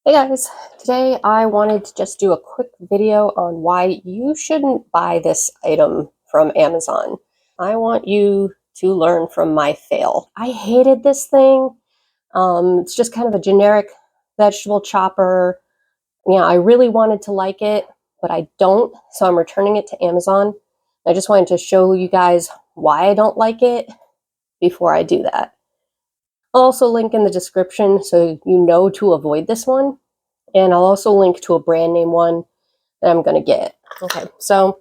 Hey guys, today I wanted to just do a quick video on why you shouldn't buy this item from Amazon. I want you to learn from my fail. I hated this thing. It's just kind of a generic vegetable chopper. Yeah, I really wanted to like it, but I don't, so I'm returning it to Amazon. I just wanted to show you guys why I don't like it before I do that. I'll also link in the description so you know to avoid this one. And I'll also link to a brand name one that I'm going to get. Okay, so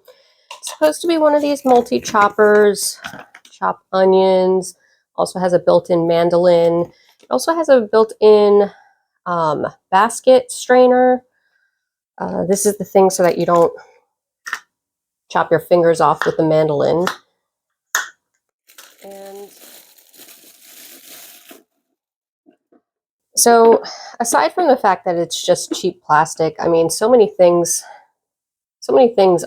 it's supposed to be one of these multi-choppers, chop onions, also has a built-in mandolin. It also has a built-in basket strainer. This is the thing so that you don't chop your fingers off with the mandolin. And so aside from the fact that it's just cheap plastic, I mean, so many things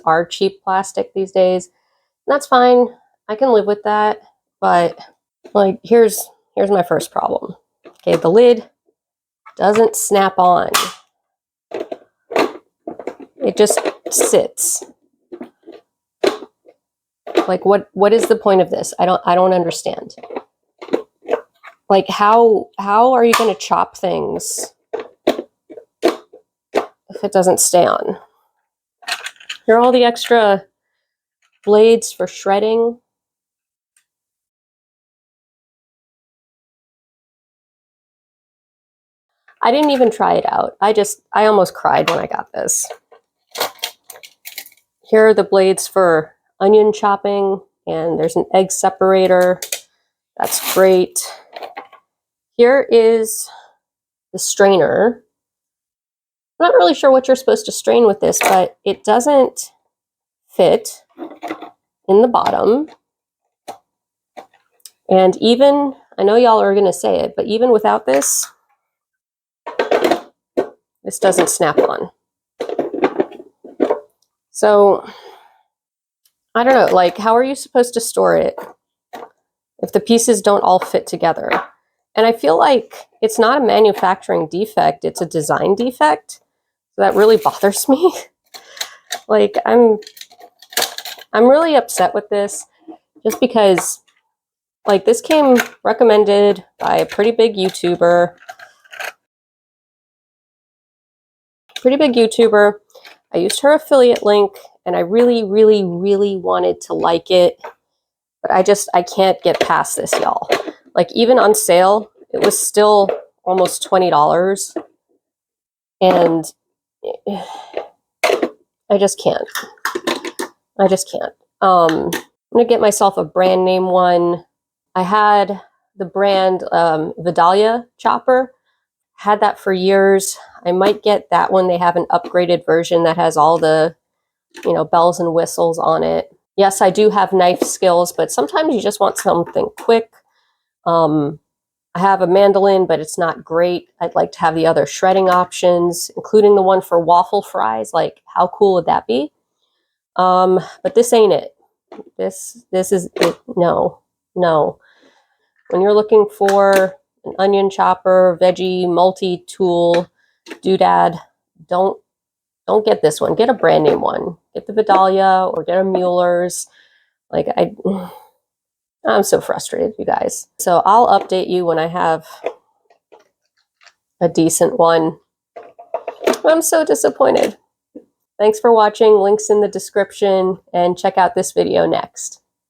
are cheap plastic these days. And that's fine. I can live with that. But like here's my first problem. Okay, the lid doesn't snap on. It just sits. Like what is the point of this? I don't understand. Like how are you going to chop things if it doesn't stay on? Here are all the extra blades for shredding. I didn't even try it out. I almost cried when I got this. Here are the blades for onion chopping, and there's an egg separator. That's great. Here is the strainer. I'm not really sure what you're supposed to strain with this, but it doesn't fit in the bottom. And even, I know y'all are going to say it, but even without this, this doesn't snap on. So, I don't know, like, how are you supposed to store it if the pieces don't all fit together? And I feel like it's not a manufacturing defect, it's a design defect. So that really bothers me. Like, I'm really upset with this just because, like, this came recommended by a pretty big YouTuber. I used her affiliate link, and I really, really, really wanted to like it. But I can't get past this, y'all. Like, even on sale, it was still almost $20. And I just can't. I'm going to get myself a brand name one. I had the brand Vidalia chopper. Had that for years. I might get that one. They have an upgraded version that has all the, bells and whistles on it. Yes, I do have knife skills, but sometimes you just want something quick. I have a mandolin, but it's not great. I'd like to have the other shredding options, including the one for waffle fries. Like, how cool would that be? But this ain't it. This is it. No. When you're looking for an onion chopper, veggie, multi-tool, doodad, don't get this one. Get a brand name one. Get the Vidalia or get a Mueller's. Like, I'm so frustrated, you guys. So I'll update you when I have a decent one. I'm so disappointed. Thanks for watching. Links in the description, and check out this video next.